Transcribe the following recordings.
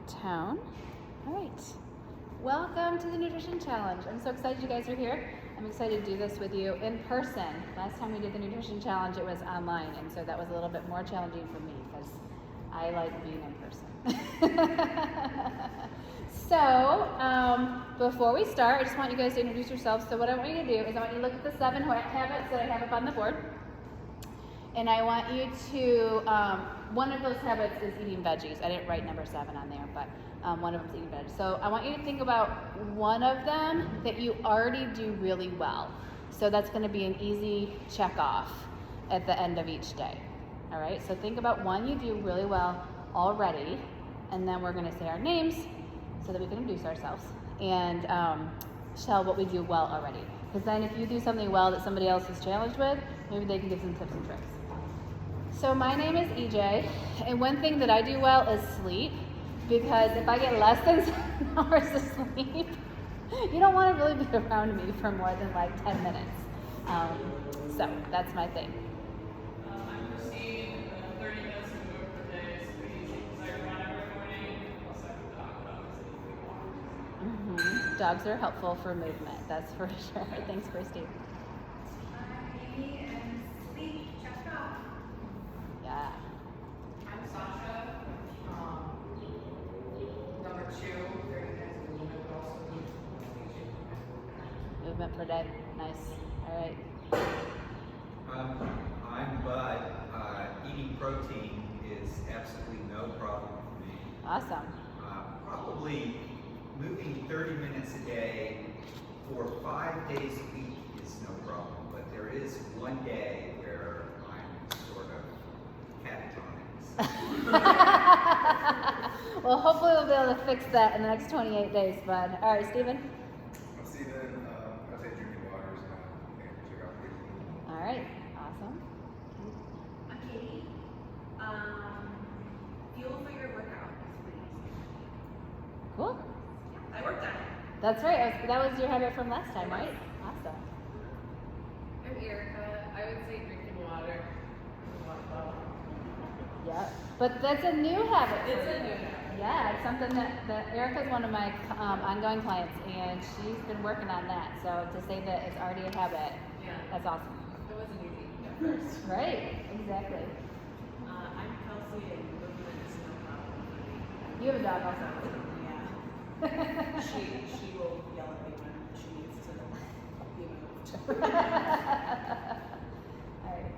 town. All right. Welcome to the Nutrition Challenge. I'm so excited you guys are here. I'm excited to do this with you in person. Last time we did the Nutrition Challenge, it was online, and so that was a little bit more challenging for me because I like being in person. So, before we start, I just want you guys to introduce yourselves. So what I want you to do is I want you to look at the 7 habits that I have up on the board. And I want you to, one of those habits is eating veggies. I didn't write number 7 on there, but one of them is eating veggies. So I want you to think about one of them that you already do really well. So that's going to be an easy check off at the end of each day. All right, so think about one you do really well already, and then we're going to say our names so that we can introduce ourselves and tell what we do well already. Because then if you do something well that somebody else is challenged with, maybe they can give some tips and tricks. So my name is EJ, and one thing that I do well is sleep, because if I get less than 7 hours of sleep, you don't want to really be around me for more than like 10 minutes. So that's my thing. I'm Christine, 30 minutes of movement per day is pretty easy because I run every morning, plus I have a dog, obviously. Dogs are helpful for movement, that's for sure. Thanks, Christine. I'm Amy, and sleep checked off. Yeah. I'm Sasha. Number 2, 30 minutes of movement, but also Movement per day, nice. All right. I'm Bud. Eating protein is absolutely no problem for me. Awesome. Probably moving 30 minutes a day for 5 days a week is no problem, but there is one day where I'm sort of catatonic. Well, hopefully we'll be able to fix that in the next 28 days, Bud. All right, Steven. I'm Steven. I take drinking waters and check out the All right, awesome. I'm Katie. Fuel for your workout is pretty easy. Cool. I worked on it. That's right. That was your habit from last time, right? Awesome. I'm Erica. I would say drinking water. Yep. But that's a new habit. It's a new habit. Yeah, it's something that Erica's one of my ongoing clients, and she's been working on that. So to say that it's already a habit, Yeah. that's awesome. It wasn't easy at first. Right, exactly. I'm Kelsey, and movement is no problem for me. You have a dog also. Yeah. She will yell at me when she needs to be moved. All right.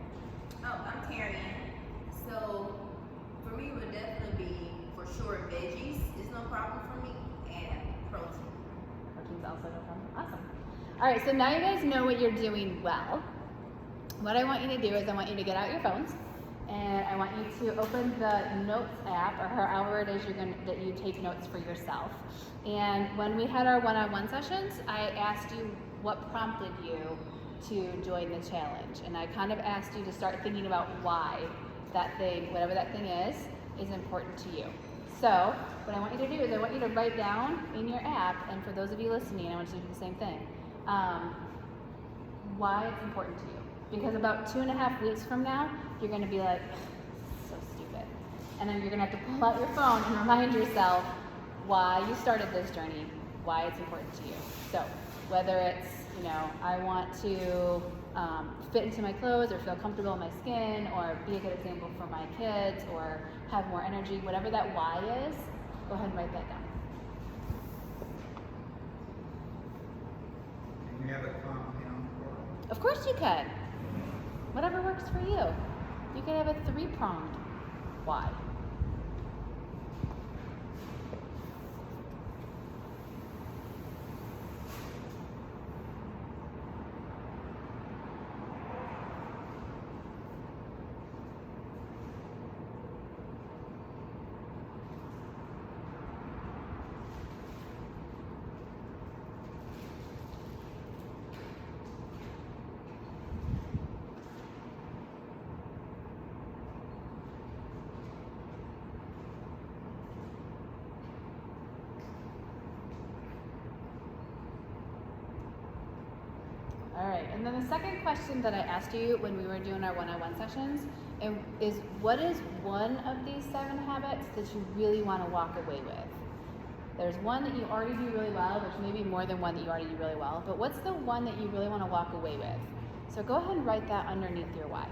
Oh, I'm Tierney. So, for me, it would definitely be, for sure, veggies is no problem for me, and protein. Protein's also no problem. Awesome. All right, so now you guys know what you're doing well. What I want you to do is I want you to get out your phones, and I want you to open the Notes app, or however it is that you take notes for yourself. And when we had our one-on-one sessions, I asked you what prompted you to join the challenge, and I kind of asked you to start thinking about why that thing, whatever that thing is important to you. So what I want you to do is I want you to write down in your app, and for those of you listening, I want you to do the same thing, why it's important to you. Because about 2.5 weeks from now, you're going to be like, so stupid. And then you're going to have to pull out your phone and remind yourself why you started this journey, why it's important to you. So whether it's, I want to fit into my clothes or feel comfortable in my skin or be a good example for my kids or have more energy, whatever that why is, go ahead and write that down. Can you have a compound form? Of course you can. Whatever works for you. You can have a 3-pronged why. right, and then the second question that I asked you when we were doing our one-on-one sessions is what is one of these 7 habits that you really want to walk away with? There's one that you already do really well, there's maybe more than one that you already do really well, but what's the one that you really want to walk away with? So go ahead and write that underneath your why.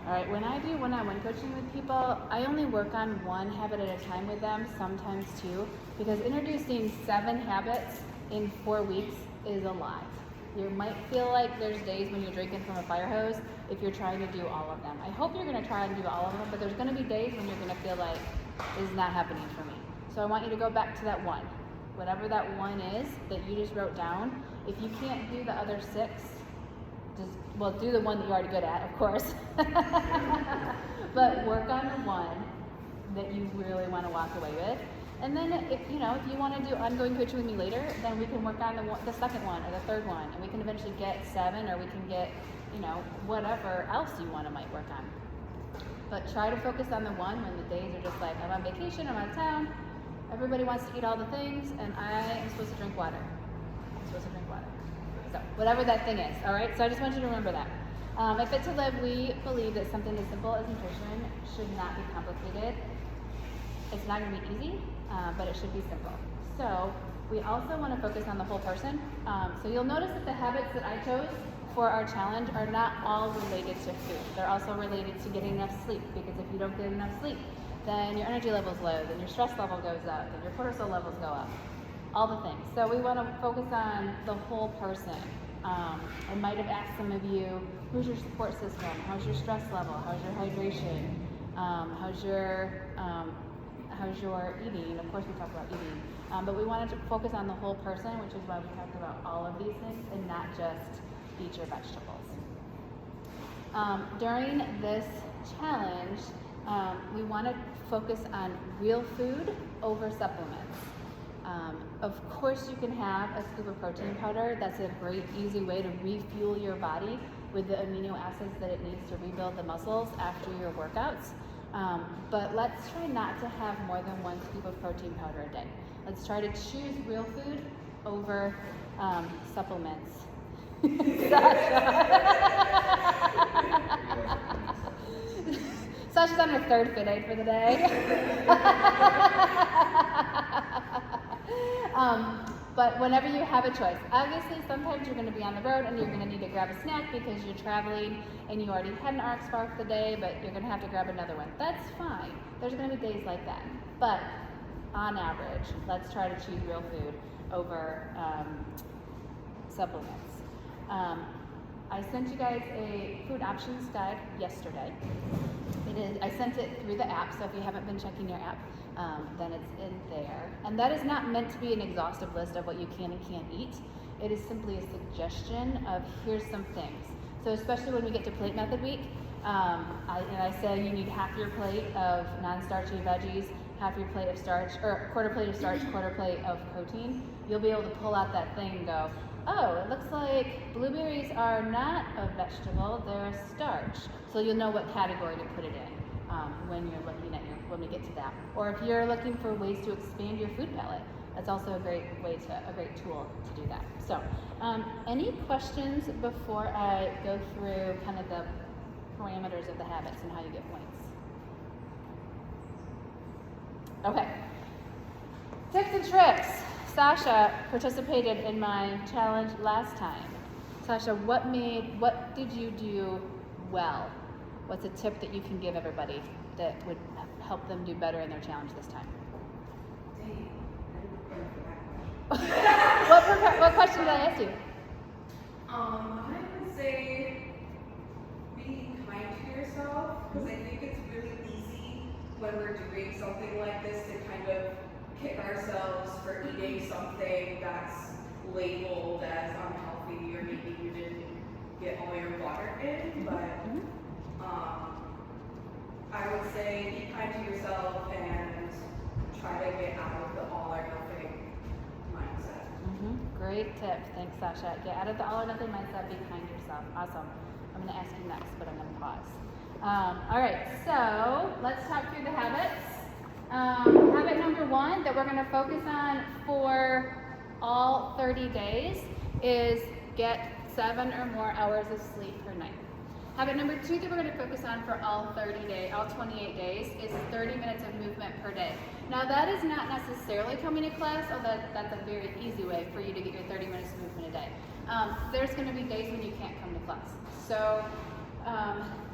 All right, when I do one-on-one coaching with people, I only work on one habit at a time with them, sometimes 2, because introducing 7 habits in 4 weeks is a lot. You might feel like there's days when you're drinking from a fire hose if you're trying to do all of them. I hope you're gonna try and do all of them, but there's gonna be days when you're gonna feel like this is not happening for me. So I want you to go back to that one. Whatever that one is that you just wrote down, if you can't do the other 6, do the one that you're already good at, of course. But work on the one that you really want to walk away with. And then if you want to do ongoing coaching with me later, then we can work on the second one or the third one, and we can eventually get 7, or we can get, whatever else you might work on. But try to focus on the one when the days are just like, I'm on vacation, I'm out of town, everybody wants to eat all the things, and I am supposed to drink water. So whatever that thing is, all right? So I just want you to remember that. At Fit to Live, we believe that something as simple as nutrition should not be complicated. It's not going to be easy, but it should be simple. So we also want to focus on the whole person. So you'll notice that the habits that I chose for our challenge are not all related to food. They're also related to getting enough sleep, because if you don't get enough sleep, then your energy level's low, then your stress level goes up, then your cortisol levels go up. All the things. So we want to focus on the whole person. I might have asked some of you, who's your support system? How's your stress level? How's your hydration? How's your eating? Of course we talked about eating. But we wanted to focus on the whole person, which is why we talked about all of these things and not just eat your vegetables. During this challenge, we want to focus on real food over supplements. Of course you can have a scoop of protein powder. That's a great, easy way to refuel your body with the amino acids that it needs to rebuild the muscles after your workouts. But let's try not to have more than 1 scoop of protein powder a day. Let's try to choose real food over supplements. Sasha's on her 3rd Fit Aid for the day. But whenever you have a choice, obviously sometimes you're going to be on the road and you're going to need to grab a snack because you're traveling and you already had an RX bar for the day, but you're going to have to grab another one. That's fine. There's going to be days like that. But on average, let's try to choose real food over supplements. I sent you guys a food options guide yesterday. I sent it through the app, so if you haven't been checking your app, then it's in there. And that is not meant to be an exhaustive list of what you can and can't eat. It is simply a suggestion of here's some things. So especially when we get to plate method week, I say you need half your plate of non-starchy veggies, half your plate of starch, or quarter plate of starch, quarter plate of protein. You'll be able to pull out that thing and go, oh, it looks like blueberries are not a vegetable, they're a starch. So you'll know what category to put it in when you're looking at when we get to that. Or if you're looking for ways to expand your food palette, that's also a great tool to do that. So, any questions before I go through kind of the parameters of the habits and how you get points? Okay. Tips and tricks. Sasha participated in my challenge last time. Sasha, what did you do well? What's a tip that you can give everybody that would help them do better in their challenge this time? Dang, What question did I ask you? I would say when we're doing something like this to kind of kick ourselves for eating something that's labeled as unhealthy, or maybe you didn't get all your water in, but I would say be kind to yourself and try to get out of the all or nothing mindset. Great tip. Thanks, Sasha. Get out of the all or nothing mindset. Be kind to yourself. Awesome. I'm going to ask you next, but I'm going to pause. All right, so let's talk through the habits. Habit number 1 that we're going to focus on for all 30 days is get 7 or more hours of sleep per night. Habit number 2 that we're going to focus on for all 28 days is 30 minutes of movement per day. Now that is not necessarily coming to class, although that's a very easy way for you to get your 30 minutes of movement a day. There's going to be days when you can't come to class. So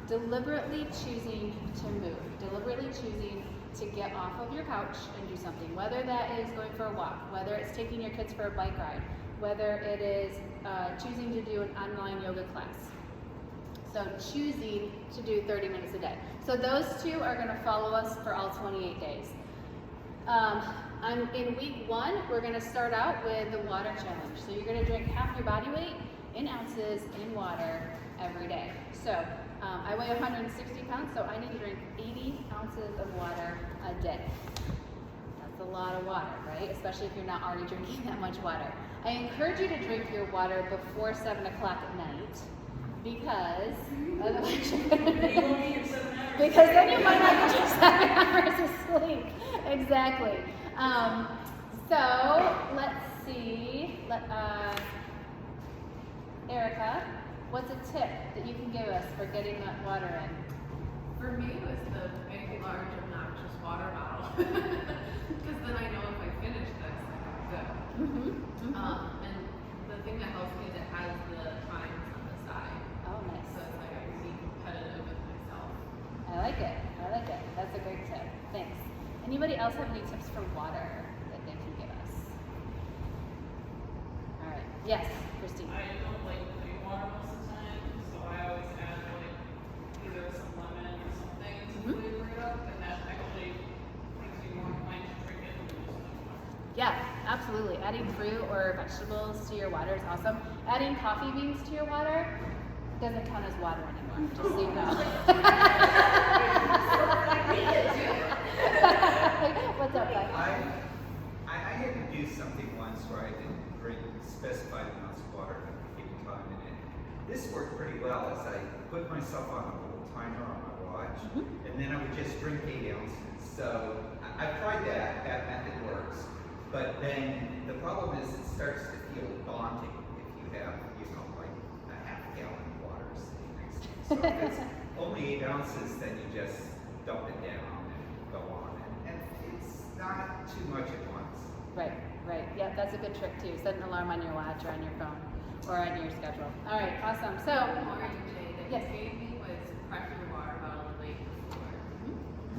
deliberately choosing to move, deliberately choosing to get off of your couch and do something, whether that is going for a walk, whether it's taking your kids for a bike ride, whether it is choosing to do an online yoga class. So choosing to do 30 minutes a day. So those 2 are going to follow us for all 28 days. In week 1, we're going to start out with the water challenge. So you're going to drink half your body weight in ounces in water every day. So I weigh 160 pounds, so I need to drink 80 ounces of water a day. That's a lot of water, right? Especially if you're not already drinking that much water. I encourage you to drink your water before 7 o'clock at night, because otherwise you're going to because then you might not get your 7 hours of sleep. Exactly. So let's see. Erica, what's a tip that you can give us for getting that water in? For me, it was the big, large, obnoxious water bottle. Because then I know if I finish this, I'm good. And the thing that helps me is it has the times on the side. Oh, nice. So it's like I can be competitive with myself. I like it. That's a great tip. Thanks. Anybody else have any tips for water that they can give us? All right. Yes, Christine. I don't like plain water most of the time, so I always add like either some lemon or something to flavor it up, and that actually makes me more inclined to drink it than just water. Yeah, absolutely. Adding fruit or vegetables to your water is awesome. Adding coffee beans to your water doesn't count as water anymore, just so you know. What's up, bud? I had to do something once where I didn't drink specified amounts of water and keep time in it. This worked pretty well as I put myself on a little timer on my watch, and then I would just drink 8 ounces. So I've tried that. That method works. But then the problem is it starts to feel daunting if you have, like a half gallon of water sitting next to you. So if it's only 8 ounces, then you just dump it down and go on. And it's not too much at once. Right. Yeah, that's a good trick too. Set an alarm on your watch or on your phone or on your schedule. All right, awesome. So, One more thing that yes. you gave me was crack your water bottle the night before.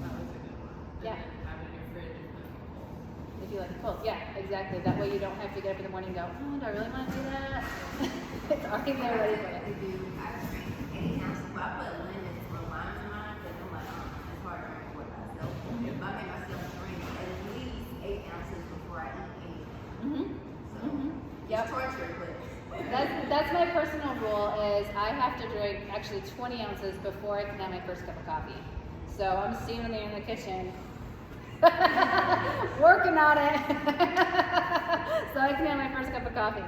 That was a good one. Yeah. And then have it in your fridge if it's cold. If you like it cold, yeah, exactly. That way you don't have to get up in the morning and go, oh, do I really want to do that? It's already there ready for you. I drink 8 ounces, but I put lemons or lime in mine because I'm like, it's hard to drink for myself. But I make myself drink at least 8 ounces before I eat anything. So Yep. it's torture, but That's my personal rule is I have to drink actually 20 ounces before I can have my first cup of coffee. So I'm standing there in the kitchen working on it so I can have my first cup of coffee.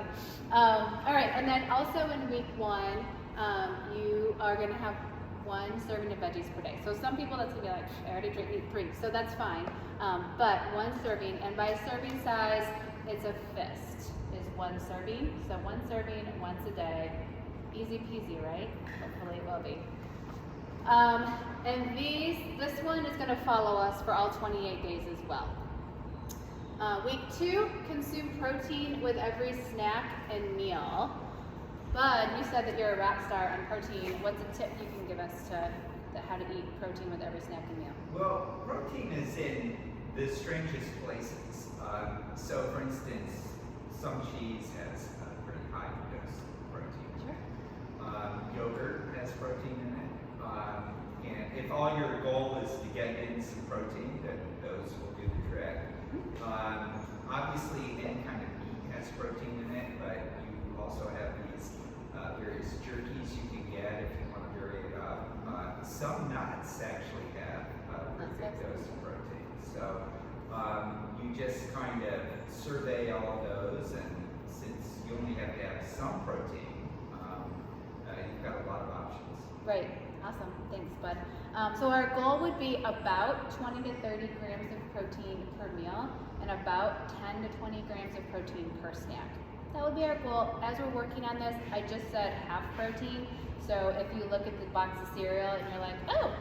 All right, and then also in week 1, you are going to have 1 serving of veggies per day. So some people that's going to be like, I already drink 3, so that's fine. But 1 serving, and by serving size, it's a fist. Is 1 serving. So 1 serving once a day. Easy peasy, right? Hopefully it will be. And this one is going to follow us for all 28 days as well. Week 2, consume protein with every snack and meal. Bud, you said that you're a rock star on protein. What's a tip you can give us to how to eat protein with every snack and meal? Well, protein is in the strangest places. So, for instance, some cheese has a pretty high dose of protein. Sure. Yogurt has protein in it. And if all your goal is to get in some protein, then those will do the trick. Obviously, any kind of meat has protein in it, but you also have these various jerkies you can get if you want to vary it up. Some nuts actually have a pretty big dose of protein. So you just kind of survey all of those, and since you only have to have some protein, you've got a lot of options. Right. Awesome. Thanks, bud. So our goal would be about 20 to 30 grams of protein per meal and about 10 to 20 grams of protein per snack. That would be our goal. As we're working on this, I just said half protein. So if you look at the box of cereal and you're like, oh,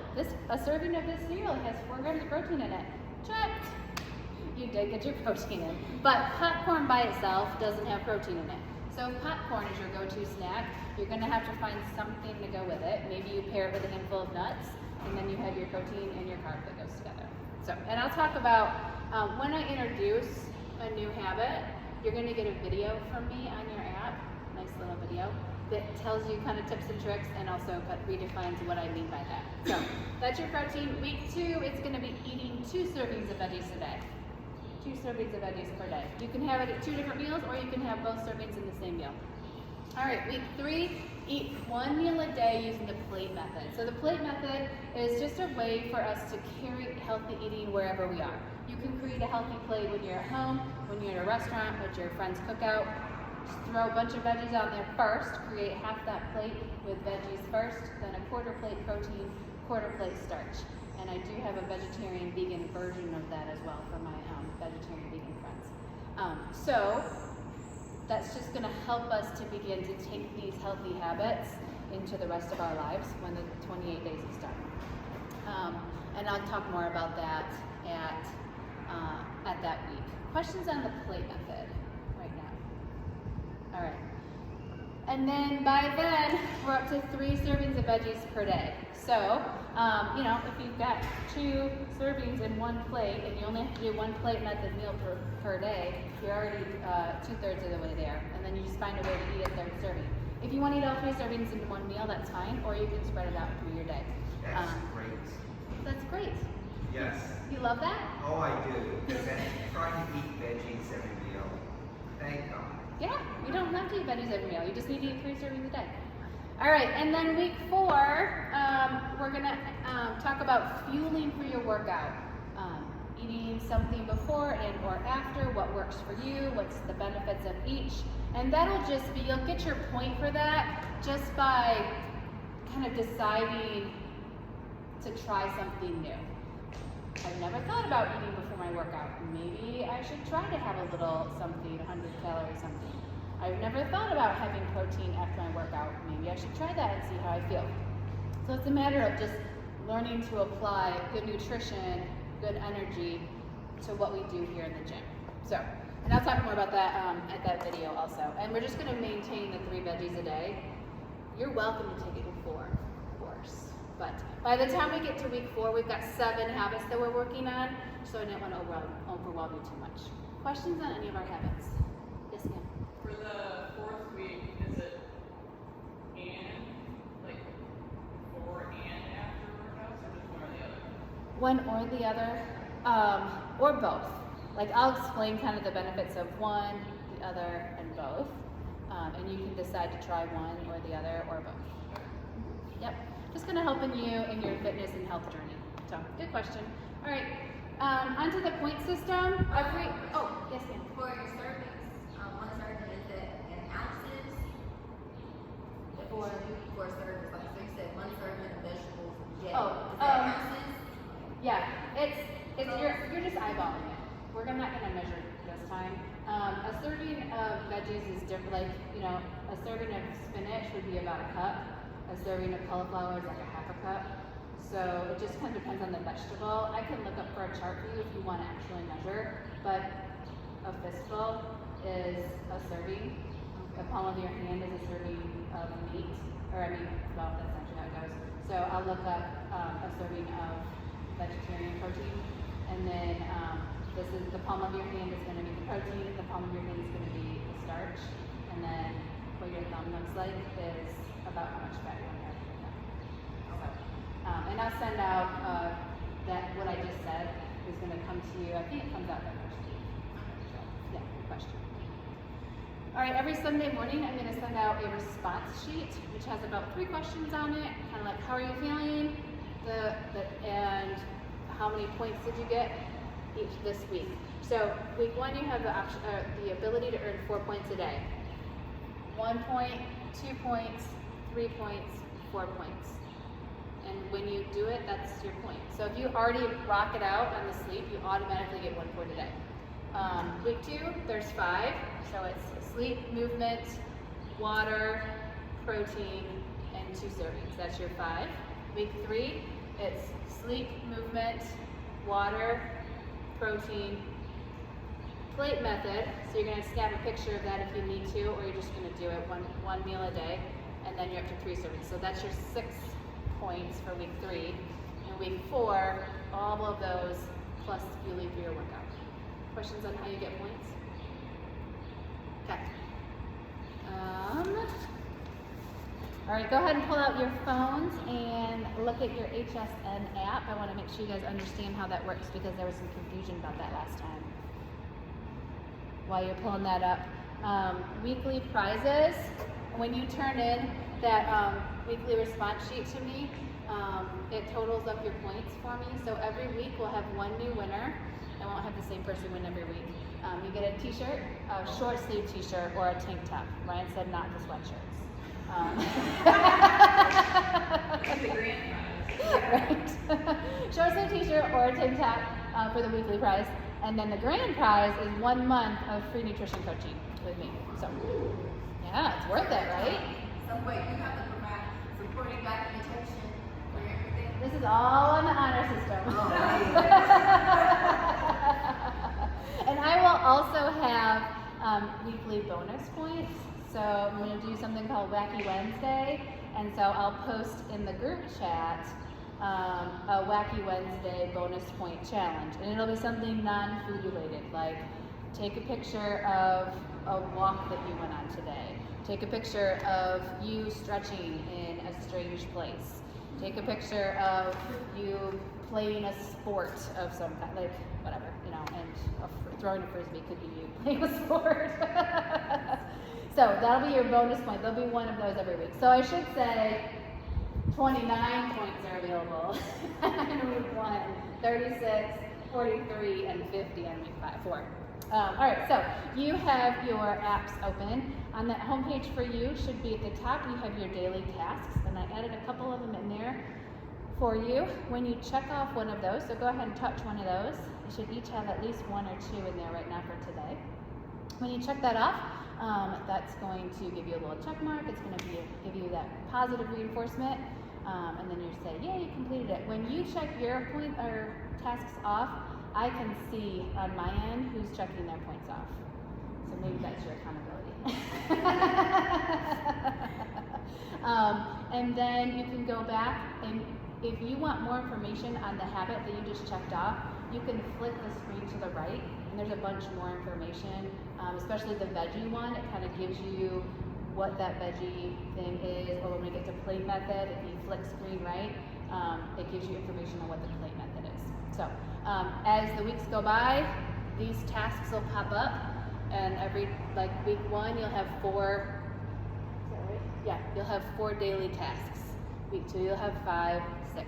a serving of this cereal has 4 grams of protein in it. Checked. You did get your protein in. But popcorn by itself doesn't have protein in it. So if popcorn is your go-to snack, you're going to have to find something to go with it. Maybe you pair it with a handful of nuts, and then you have your protein and your carb that goes together. So, and I'll talk about when I introduce a new habit, you're going to get a video from me on your app, nice little video, that tells you kind of tips and tricks and also redefines what I mean by that. So that's your protein. Week 2, it's going to be eating 2 servings of veggies a day. 2 servings of veggies per day. You can have it at 2 different meals, or you can have both servings in the same meal. All right, week 3, eat 1 meal a day using the plate method. So the plate method is just a way for us to carry healthy eating wherever we are. You can create a healthy plate when you're at home, when you're at a restaurant, when your friends cook out. Just throw a bunch of veggies on there first, create half that plate with veggies first, then a quarter plate protein, quarter plate starch. And I do have a vegetarian vegan version of that as well for my vegetarian vegan friends. So that's just going to help us to begin to take these healthy habits into the rest of our lives when the 28 days is done. And I'll talk more about that at that week. Questions on the plate method right now? All right. And then by then, we're up to 3 servings of veggies per day. So, if you've got 2 servings in 1 plate and you only have to do 1 plate method meal per day, you're already 2/3 of the way there. And then you just find a way to eat a 3rd serving. If you want to eat all 3 servings in 1 meal, that's fine, or you can spread it out through your day. That's great. That's great. Yes. You love that? Oh, I do. Because I'm trying to eat veggies every meal. Thank God. Yeah, you don't have to eat veggies every meal. You just need to eat 3 servings a day. All right, and then week 4, we're gonna talk about fueling for your workout. Eating something before and or after, what works for you, what's the benefits of each. And that'll just be, you'll get your point for that just by kind of deciding to try something new. I've never thought about eating before my workout. Maybe I should try to have a little something, 100 calories something. I've never thought about having protein after my workout. Maybe I should try that and see how I feel. So it's a matter of just learning to apply good nutrition, good energy to what we do here in the gym. So, and I'll talk more about that at that video also. And we're just gonna maintain the 3 veggies a day. You're welcome to take it to 4, of course. But by the time we get to week 4, we've got 7 habits that we're working on, so I didn't want to overwhelm you too much. Questions on any of our habits? Yes, ma'am. For the 4th week, is it and, like, before and after workouts, or just one or the other? One or the other, or both. Like I'll explain kind of the benefits of one, the other, and both. And you can decide to try one or the other or both. Yep. Just kind of helping you in your fitness and health journey. So, good question. All right, onto the point system. Yes, ma'am. For your servings, 1 serving is it in ounces? For servings, like so you said, 1 serving of vegetables a day. Oh, Is that ounces? Yeah, you're just eyeballing it. We're not gonna measure this time. A serving of veggies is different. Like a serving of spinach would be about a cup. A serving of cauliflower is like a half a cup. So it just kind of depends on the vegetable. I can look up for a chart for you if you want to actually measure, but a fistful is a serving. The palm of your hand is a serving of meat, that's actually how it goes. So I'll look up a serving of vegetarian protein, and then this is the palm of your hand is going to be the protein, the palm of your hand is going to be the starch, and then what your thumb looks like is about how much fat you want to have. So And I'll send out that what I just said is going to come to you. I think it comes out that first week. So, yeah, good question. All right, every Sunday morning I'm going to send out a response sheet which has about 3 questions on it, kind of like how are you feeling, and how many points did you get this week. So week 1 you have the ability to earn 4 points a day. 1 point, 2 points, 3 points, 4 points. And when you do it, that's your point. So if you already rock it out on the sleep, you automatically get 1 point a day. Week 2, there's 5. So it's sleep, movement, water, protein, and 2 servings. That's your 5. Week 3, it's sleep, movement, water, protein, plate method. So you're going to snap a picture of that if you need to, or you're just going to do it one meal a day, and then you're up to 3 servings. So that's your 6 points for week 3. And week 4, all of those plus you leave for your workout. Questions on how you get points? Okay. All right, go ahead and pull out your phones and look at your HSN app. I want to make sure you guys understand how that works because there was some confusion about that last time. While you're pulling that up, weekly prizes. When you turn in that weekly response sheet to me, it totals up your points for me. So every week we'll have 1 new winner. I won't have the same person win every week. You get a t-shirt, a short sleeve t-shirt, or a tank top. Ryan said not the sweatshirts. The grand prize. Right. Short sleeve t-shirt or a tank top for the weekly prize. And then the grand prize is 1 month of free nutrition coaching with me. So, yeah, it's worth it, right? So wait, you have to provide supporting documentation for everything? This is all on the honor system. Oh, And I will also have weekly bonus points. So I'm going to do something called Wacky Wednesday. And so I'll post in the group chat a Wacky Wednesday bonus point challenge. And it'll be something non-food related, like take a picture of a walk that you went on today. Take a picture of you stretching in a strange place. Take a picture of you playing a sport of some kind, like whatever, you know, and throwing a frisbee could be you playing a sport. So that'll be your bonus point. There'll be 1 of those every week. So I should say 29 points are available in week 1, 36, 43, and 50 on week 4. All right, so you have your apps open. On that homepage for you should be at the top, you have your daily tasks, and I added a couple of them in there for you. When you check off one of those, so go ahead and touch one of those. You should each have at least 1 or 2 in there right now for today. When you check that off, that's going to give you a little check mark. It's going to give you that positive reinforcement, and then you say, yeah, you completed it. When you check your point or tasks off, I can see on my end who's checking their points off. So maybe that's your accountability. And then you can go back, and if you want more information on the habit that you just checked off, you can flick the screen to the right, and there's a bunch more information, especially the veggie one. It kind of gives you what that veggie thing is, or when we get to plate method, if you flick screen right, it gives you information on what the plate method is. So as the weeks go by, these tasks will pop up, and every, like week 1, you'll have 4, is that right? Yeah, you'll have 4 daily tasks. Week 2, you'll have 5, 6.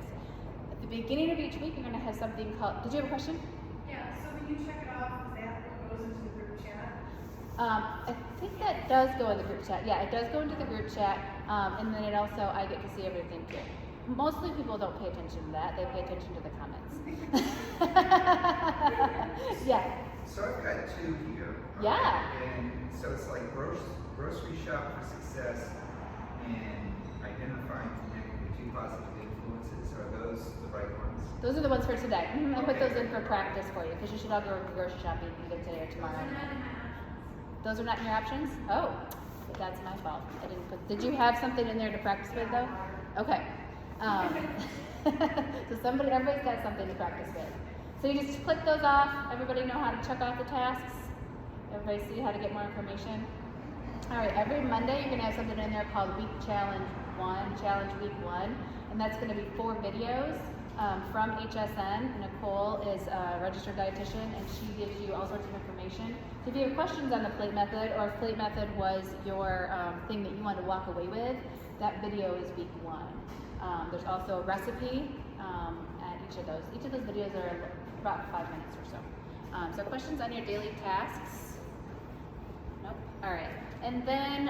At the beginning of each week, you're going to have something called, did you have a question? Yeah, so when you check it off, is that what goes into the group chat? I think that does go in the group chat. Yeah, it does go into the group chat, and then it also, I get to see everything too. Mostly people don't pay attention to that. They pay attention to the comments. Yeah. So I've got 2 here. Yeah. And so it's like grocery shop for success and identifying connecting with 2 positive influences. Are those the right ones? Those are the ones for today. I put those in for practice for you because you should all go grocery shopping either today or tomorrow. Those are not in your options? Oh, but that's my fault. I didn't put. Did you have something in there to practice with though? Okay. So everybody's got something to practice with. So you just click those off. Everybody know how to check off the tasks. Everybody see how to get more information. All right, every Monday you're gonna have something in there called Week Challenge 1, Challenge Week 1. and that's going to be 4 videos from HSN. Nicole is a registered dietitian, and she gives you all sorts of information. So if you have questions on the plate method, or if plate method was your thing that you wanted to walk away with, that video is week 1. There's also a recipe at each of those. Each of those videos are about 5 minutes or so. So questions on your daily tasks? Nope. All right. And then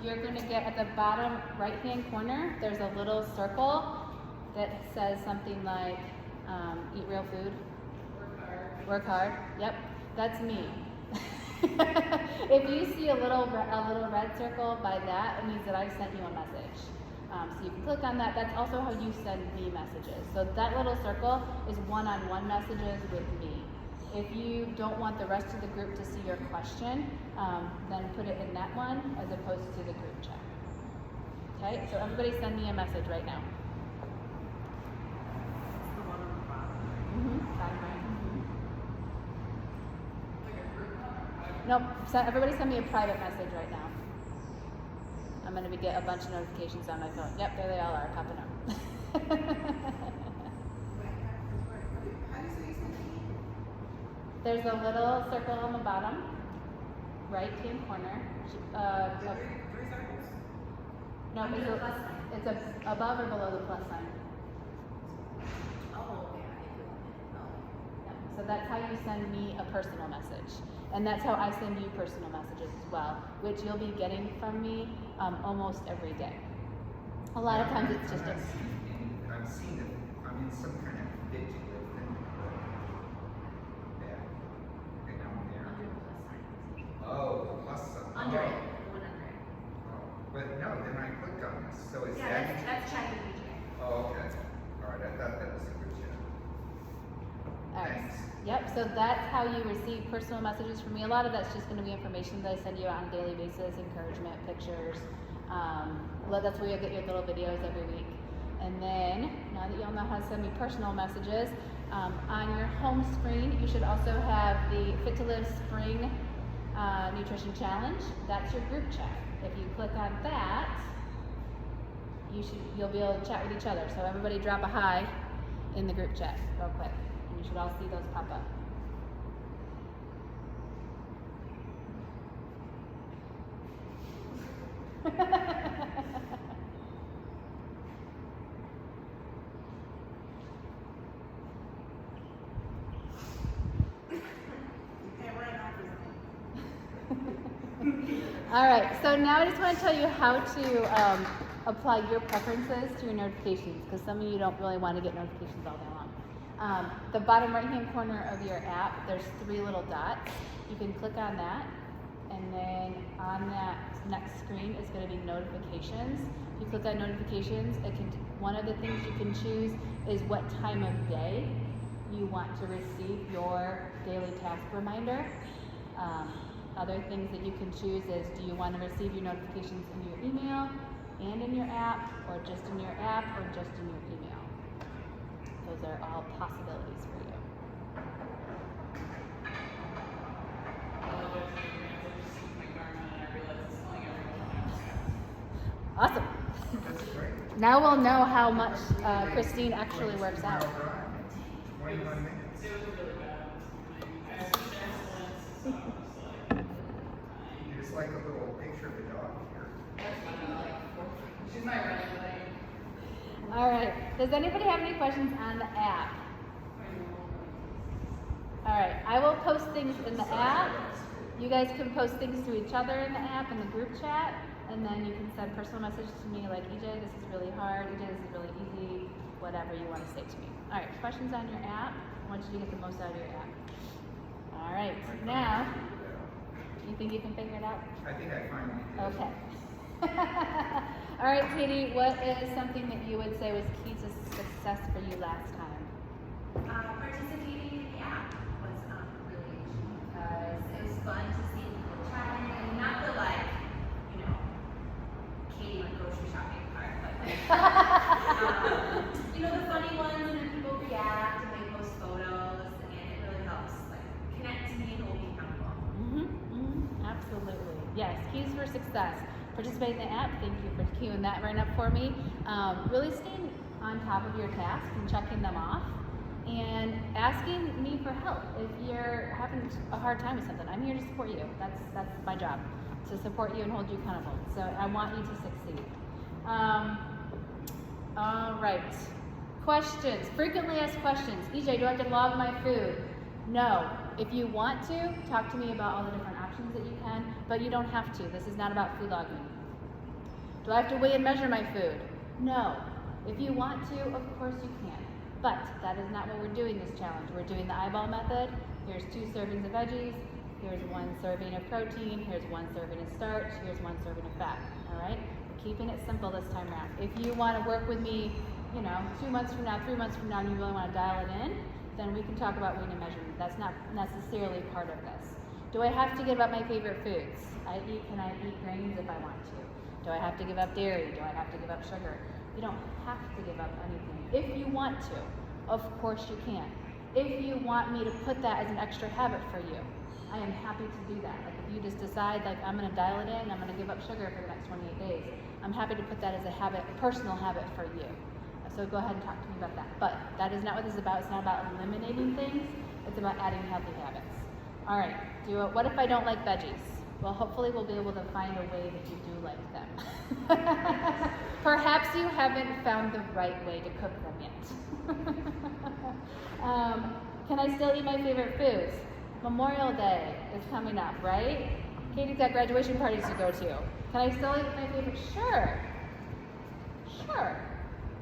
you're going to get at the bottom right-hand corner, there's a little circle that says something like, eat real food. Work hard. Work hard. Yep, that's me. If you see a little red circle by that, it means that I sent you a message. So you can click on that. That's also how you send me messages. So that little circle is one-on-one messages with me. If you don't want the rest of the group to see your question, then put it in that one as opposed to the group chat. Okay, so everybody send me a message right now. It's the one on the bottom. Bottom right. Like a group one? Nope, everybody send me a private message right now. I'm going to get a bunch of notifications on my phone. Yep, there they all are popping up. How do you say something? There's a little circle on the bottom, right-hand corner. Three circles? No, Under the plus sign. it's above or below the plus sign. Oh, okay, I didn't do it. Oh. Yeah, so that's how you send me a personal message. And that's how I send you personal messages as well, which you'll be getting from me almost every day. A lot of times it's just a... I'm seeing that I'm in some kind of fidget thing. Yeah. Okay, now I'm there. Under the plus sign. Oh, the plus sign. Under Oh. it, the one under it. Oh. But no, then I clicked on this. So is Yeah, that? that's chatting DJ. Oh, okay. All right, I thought that was a good chat. All right. Thanks. Yep, so that's how you receive personal messages from me. A lot of that's just going to be information that I send you out on a daily basis, encouragement, pictures. That's where you'll get your little videos every week. And then, now that y'all know how to send me personal messages, on your home screen, you should also have the Fit to Live Spring Nutrition Challenge. That's your group chat. If you click on that, you'll be able to chat with each other. So everybody drop a hi in the group chat real quick. You should all see those pop up. You can't run after All right, so now I just want to tell you how to apply your preferences to your notifications, because some of you don't really want to get notifications all day long. The bottom right-hand corner of your app, there's 3 little dots. You can click on that, and then on that next screen is going to be notifications. If you click on notifications, one of the things you can choose is what time of day you want to receive your daily task reminder. Other things that you can choose is, do you want to receive your notifications in your email and in your app, or just in your app, or just in your email? Those are all possibilities for you. Awesome. That's great. Now we'll know how much Christine actually works out. 21 minutes. It was really bad. I have some excellence, so I was like, There's like a little picture of a dog here. she's my running buddy. All right. Does anybody have any questions on the app? All right. I will post things in the app. You guys can post things to each other in the app in the group chat, and then you can send personal messages to me like, EJ, this is really hard. EJ, this is really easy. Whatever you want to say to me. All right. Questions on your app? I want you to get the most out of your app. All right. Now, you think you can figure it out? I think I finally did. Okay. All right, Katie, what is something that you would say was key to success for you last time? Participating in the app was really interesting because it was fun to see people chatting, and not the Katie went grocery shopping part, but the funny ones, and then people react and they post photos, and it really helps connect to me and hold me accountable. Absolutely. Yes, keys for success. participate in the app. Thank you for queuing that right up for me. Really staying on top of your tasks and checking them off, and asking me for help if you're having a hard time with something. I'm here to support you. That's my job, to support you and hold you accountable. So I want you to succeed. All right. Questions. Frequently asked questions. EJ, do I have to log my food? No. If you want to, talk to me about all the different options that you can, but you don't have to. This is not about food logging. Do I have to weigh and measure my food? No. If you want to, of course you can. But that is not what we're doing this challenge. We're doing the eyeball method. Here's 2 servings of veggies. Here's 1 serving of protein. Here's 1 serving of starch. Here's 1 serving of fat. All right? We're keeping it simple this time around. If you want to work with me, 2 months from now, 3 months from now, and you really want to dial it in, then we can talk about weighing and measurement. That's not necessarily part of this. Do I have to give up my favorite foods? Can I eat grains if I want to? Do I have to give up dairy? Do I have to give up sugar? You don't have to give up anything. If you want to, of course you can. If you want me to put that as an extra habit for you, I am happy to do that. Like if you just decide, like, I'm going to dial it in, I'm going to give up sugar for the next 28 days, I'm happy to put that as a habit, a personal habit for you. So go ahead and talk to me about that. But that is not what this is about. It's not about eliminating things. It's about adding healthy habits. All right. What if I don't like veggies? Well, hopefully we'll be able to find a way that you do like them. Perhaps you haven't found the right way to cook them yet. Can I still eat my favorite foods? Memorial Day is coming up, right? Katie's got graduation parties to go to. Can I still eat my favorite? Sure. Sure.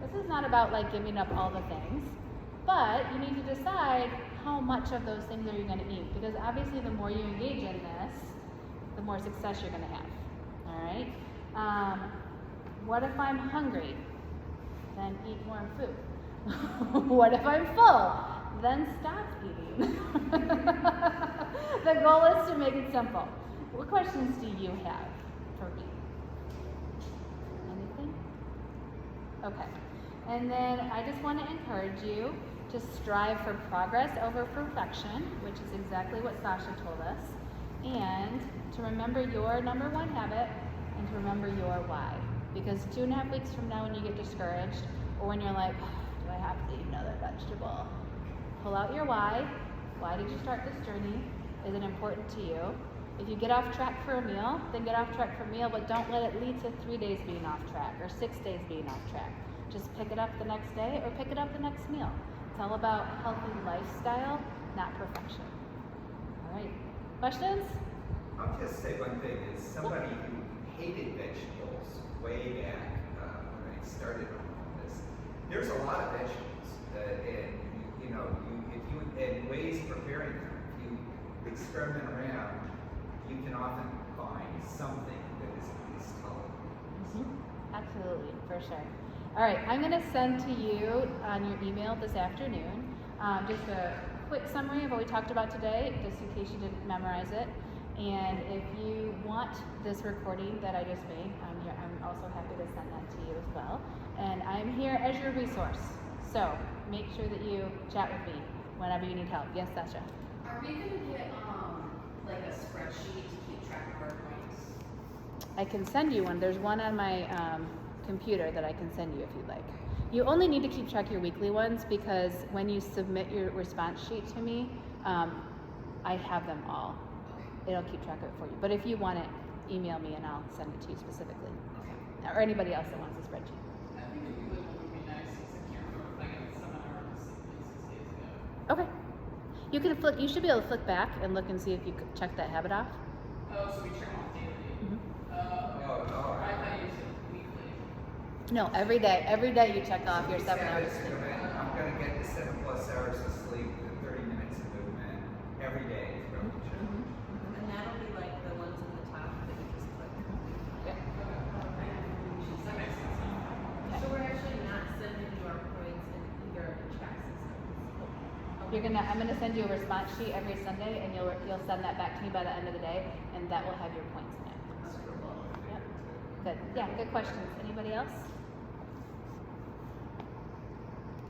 This is not about like giving up all the things, but you need to decide how much of those things are you going to eat, because obviously the more you engage in this, the more success you're going to have. All right. What if I'm hungry? Then eat more food. What if I'm full? Then stop eating. The goal is to make it simple. What questions do you have for me? Anything? Okay. And then I just want to encourage you to strive for progress over perfection, which is exactly what Sasha told us, and to remember your number 1 habit and to remember your why. Because 2.5 weeks from now when you get discouraged, or when you're like, do I have to eat another vegetable? Pull out your why. Why did you start this journey? Is it important to you? If you get off track for a meal, then get off track for a meal, but don't let it lead to 3 days being off track or 6 days being off track. Just pick it up the next day or pick it up the next meal. It's all about healthy lifestyle, not perfection. All right. Questions? I'll just say one thing, is somebody who hated vegetables way back when I started on this. There's a lot of vegetables, and ways of preparing them. If you experiment around, you can often find something that is at least tolerable. Absolutely, for sure. All right, I'm going to send to you on your email this afternoon just a quick summary of what we talked about today, just in case you didn't memorize it. And if you want this recording that I just made, I'm also happy to send that to you as well. And I'm here as your resource. So make sure that you chat with me whenever you need help. Yes, Sasha? Are we gonna get like a spreadsheet to keep track of our points? I can send you one. There's one on my computer that I can send you if you'd like. You only need to keep track of your weekly ones because when you submit your response sheet to me, I have them all. It'll keep track of it for you. But if you want it, email me and I'll send it to you specifically. Or anybody else that wants a spreadsheet. I think a weekly one would be nice, since I can't remember if I got the seminar like 6 days ago. Okay. You can flick. You should be able to flick back and look and see if you could check that habit off. Oh, so we check them off daily? I thought you said weekly. No, every day. Every day you check off your 7 hours of sleep. I'm going to get the 7+ hours of sleep and 30 minutes of movement every day throughout the show. And that'll be like the ones at the top that you just click. That makes sense. So we're actually not sending you our points in your track system. I'm gonna send you a response sheet every Sunday, and you'll send that back to me by the end of the day, and that will have your points in it. Yep. Good. Yeah. Good questions. Anybody else?